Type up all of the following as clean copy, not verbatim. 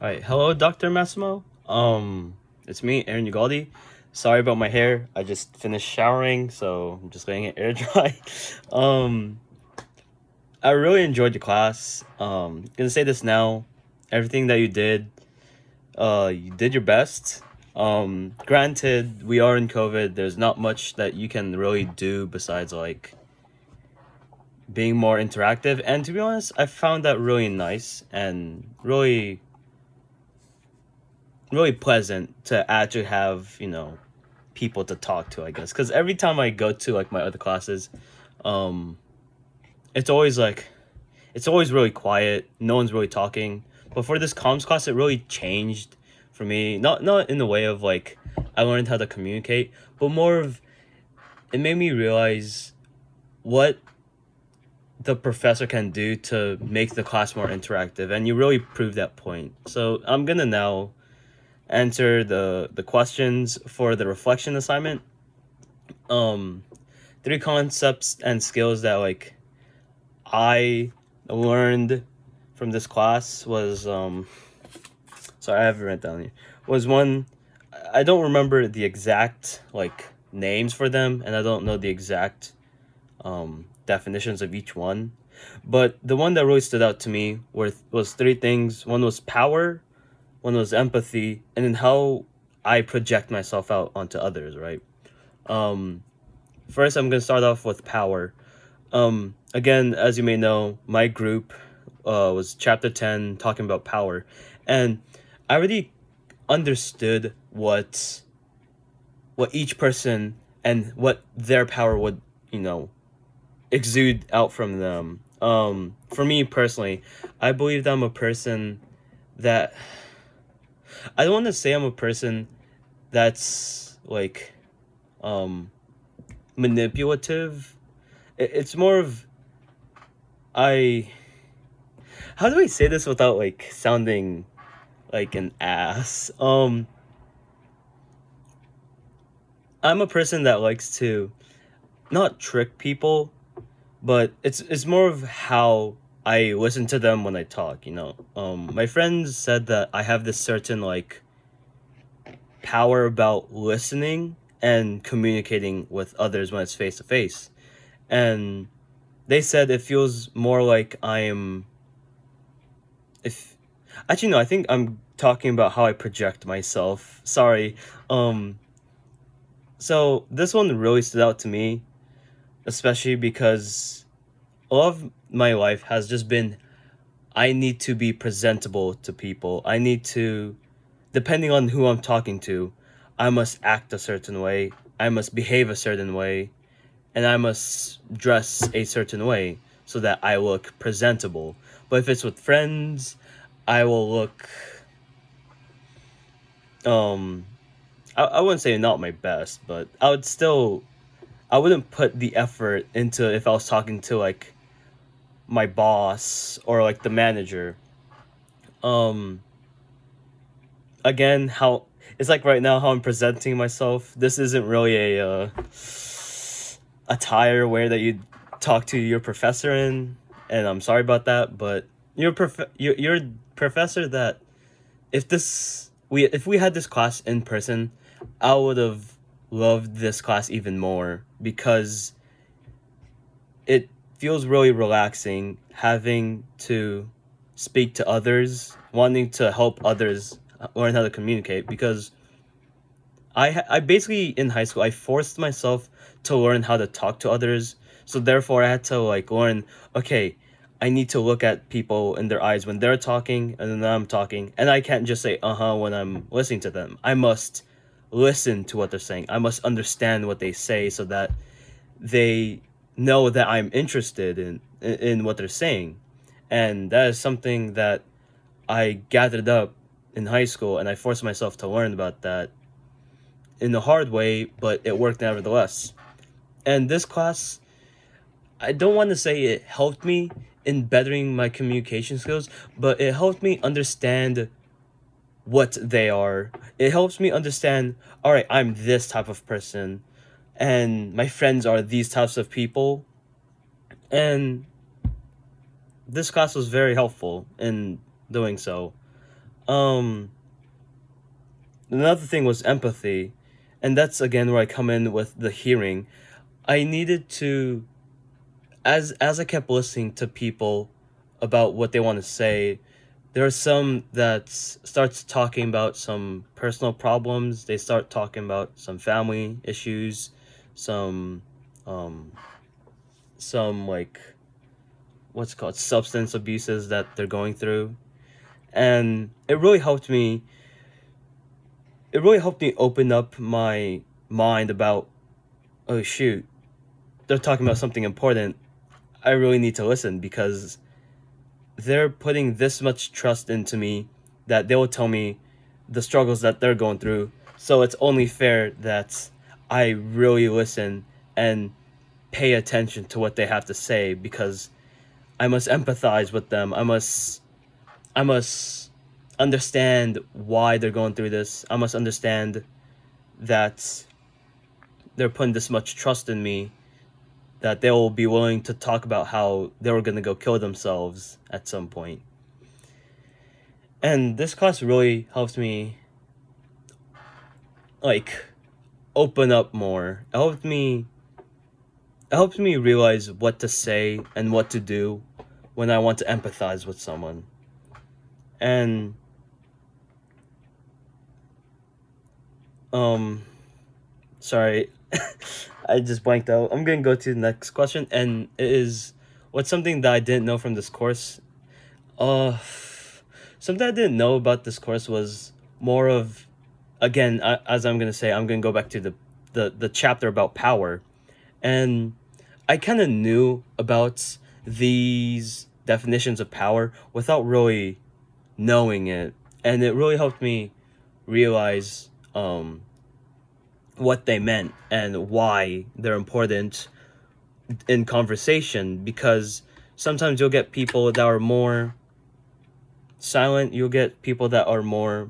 All right, hello, Dr. Massimo. It's me, Aaron Ugaldi. Sorry about my hair. I just finished showering, so I'm just letting it air dry. um, I really enjoyed the class. Gonna say this now. Everything that you did your best. Granted, we are in COVID. There's not much that you can really do besides like being more interactive. And to be honest, I found that really nice and really pleasant to actually have people to talk to, I guess, because every time I go to like my other classes, um it's always like it's always really quiet, no one's really talking. But for this comms class, it really changed for me, not in the way of like I learned how to communicate, but more of it made me realize what the professor can do to make the class more interactive, and you really proved that point. So I'm gonna now answer the questions for the reflection assignment. um Three concepts and skills that like I learned from this class was sorry, I have it written down here. Was one, I don't remember the exact like names for them, and I don't know the exact definitions of each one, but the one that really stood out to me was three things. One was power, one was empathy, and then how I project myself out onto others, right? um First, I'm gonna start off with power. Again, as you may know, my group was chapter 10 talking about power, and I already understood what each person and what their power would, you know, exude out from them. For me personally, I believe that I'm a person that I don't want to say I'm a person that's like um manipulative. It's more of I how do I say this without like sounding like an ass? I'm a person that likes to not trick people, but it's more of how I listen to them when I talk, you know. My friends said that I have this certain like power about listening and communicating with others when it's face to face. And they said it feels more like I'm if actually no, I think I'm talking about how I project myself. Sorry. Um so this one really stood out to me, especially because a lot of my life has just been I need to be presentable to people. I need to, depending on who I'm talking to, I must act a certain way. I must behave a certain way, and I must dress a certain way so that I look presentable. But if it's with friends, I will look um I wouldn't say not my best, but I wouldn't put the effort into if I was talking to like my boss or like the manager. Um Again, how it's like right now how I'm presenting myself. This isn't really a attire wear that you talk to your professor in, and I'm sorry about that, but you're a professor that if we had this class in person, I would have loved this class even more because it feels really relaxing having to speak to others, wanting to help others learn how to communicate. Because I basically in high school I forced myself to learn how to talk to others. So therefore I had to like learn, okay, I need to look at people in their eyes when they're talking and then I'm talking, and I can't just say uh-huh when I'm listening to them. I must listen to what they're saying. I must understand what they say so that they know that I'm interested in what they're saying. And that is something that I gathered up in high school, and I forced myself to learn about that in the hard way, but it worked nevertheless. And this class, I don't want to say it helped me in bettering my communication skills, but it helped me understand what they are. It helps me understand, all right, I'm this type of person, and my friends are these types of people. And this class was very helpful in doing so. Um, Another thing was empathy, and that's again where I come in with the hearing. I needed to, as I kept listening to people about what they want to say, there are some that starts talking about some personal problems. They start talking about some family issues, some um some like what's it called substance abuses that they're going through. And it really helped me open up my mind about, oh shoot, they're talking about something important. I really need to listen because they're putting this much trust into me that they will tell me the struggles that they're going through. So it's only fair that I really listen and pay attention to what they have to say because I must empathize with them. I must understand why they're going through this. I must understand that they're putting this much trust in me that they will be willing to talk about how they were going to go kill themselves at some point. And this class really helps me like open up more. It helped me realize what to say and what to do when I want to empathize with someone. And um sorry, I just blanked out. I'm going to go to the next question, and it is, what's something that I didn't know from this course? Uh Something I didn't know about this course was more of, again, as I'm going to say, I'm going to go back to the chapter about power. And I kind of knew about these definitions of power without really knowing it, and it really helped me realize what they meant and why they're important in conversation. Because sometimes you'll get people that are more silent, you'll get people that are more,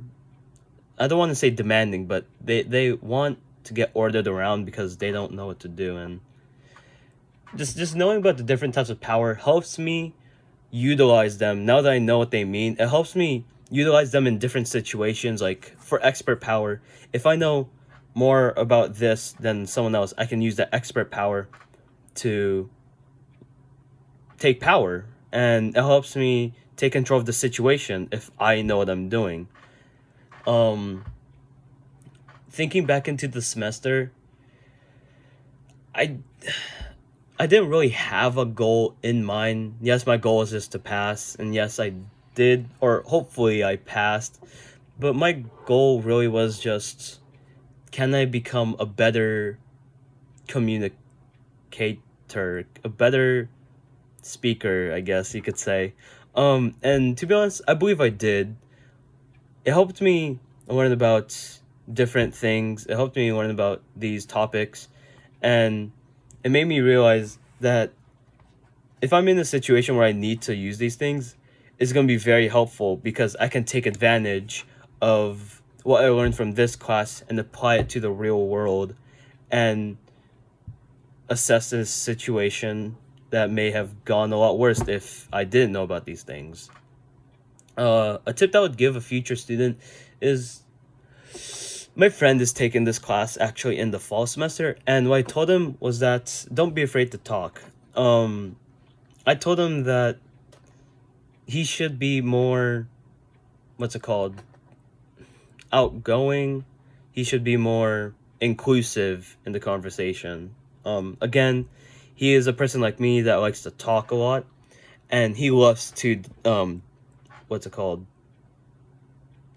I don't want to say demanding, but they want to get ordered around because they don't know what to do. And just knowing about the different types of power helps me utilize them. Now that I know what they mean, it helps me utilize them in different situations. Like for expert power, if I know more about this than someone else, I can use that expert power to take power, and it helps me take control of the situation if I know what I'm doing. um Thinking back into the semester, I I didn't really have a goal in mind. Yes, my goal is just to pass, and yes, I did, or hopefully I passed. But my goal really was just, can I become a better communicator, a better speaker, I guess you could say. And to be honest, I believe I did. It helped me learn about different things. It helped me learn about these topics, and it made me realize that if I'm in a situation where I need to use these things, it's going to be very helpful because I can take advantage of what I learned from this class and apply it to the real world and assess this situation that may have gone a lot worse if I didn't know about these things. A tip that I would give a future student is, my friend is taking this class actually in the fall semester, and what I told him was that don't be afraid to talk. I told him that he should be more, what's it called, outgoing. He should be more inclusive in the conversation. Again, he is a person like me that likes to talk a lot, and he loves to what's it called?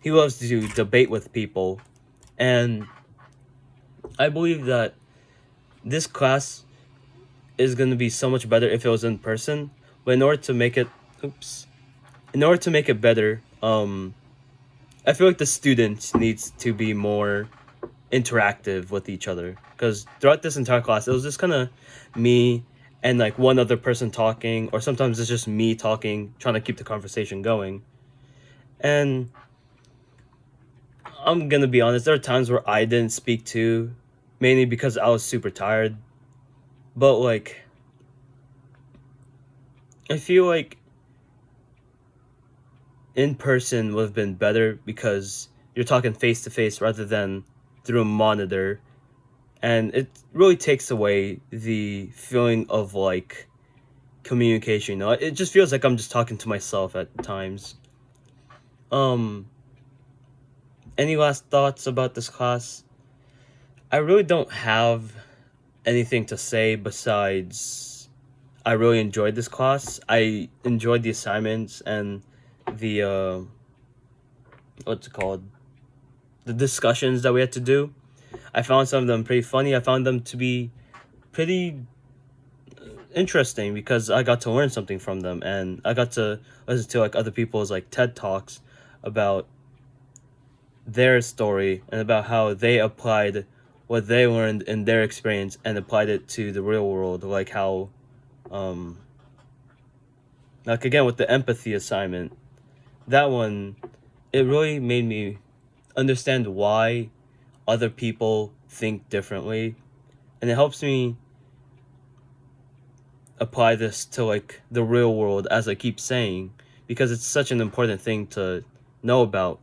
He loves to debate with people, and I believe that this class is going to be so much better if it was in person. But in order to make it, in order to make it better, I feel like the students needs to be more interactive with each other, because throughout this entire class it was just kind of me and like one other person talking, or sometimes it's just me talking, trying to keep the conversation going. And I'm gonna be honest, there are times where I didn't speak too, mainly because I was super tired. But like, I feel like in person would have been better because you're talking face to face rather than through a monitor, and it really takes away the feeling of like communication. You know, it just feels like I'm just talking to myself at times. Um, any last thoughts about this class? I really don't have anything to say besides I really enjoyed this class. I enjoyed the assignments and the what's it called? The discussions that we had to do. I found some of them pretty funny. I found them to be pretty interesting because I got to learn something from them, and I got to listen to like other people's like TED Talks about their story and about how they applied what they learned in their experience and applied it to the real world, like how um like again with the empathy assignment, that one, it really made me understand why other people think differently, and it helps me apply this to like the real world, as I keep saying, because it's such an important thing to know about.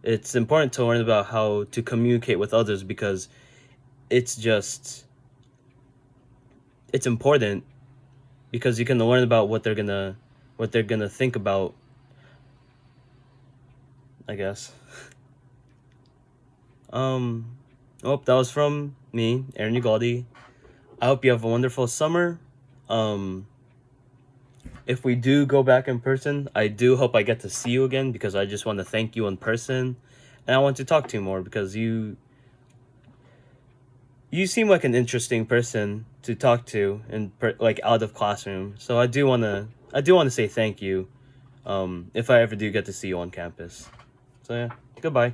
It's important to learn about how to communicate with others because it's just it's important because you can learn about what they're gonna think about, I guess. um oh, that was from me, Aaron Ugaldi. I hope you have a wonderful summer. um if we do go back in person, I do hope I get to see you again because I just want to thank you in person, and I want to talk to you more because you seem like an interesting person to talk to like out of classroom. So I do want to say thank you if I ever do get to see you on campus. So yeah, goodbye.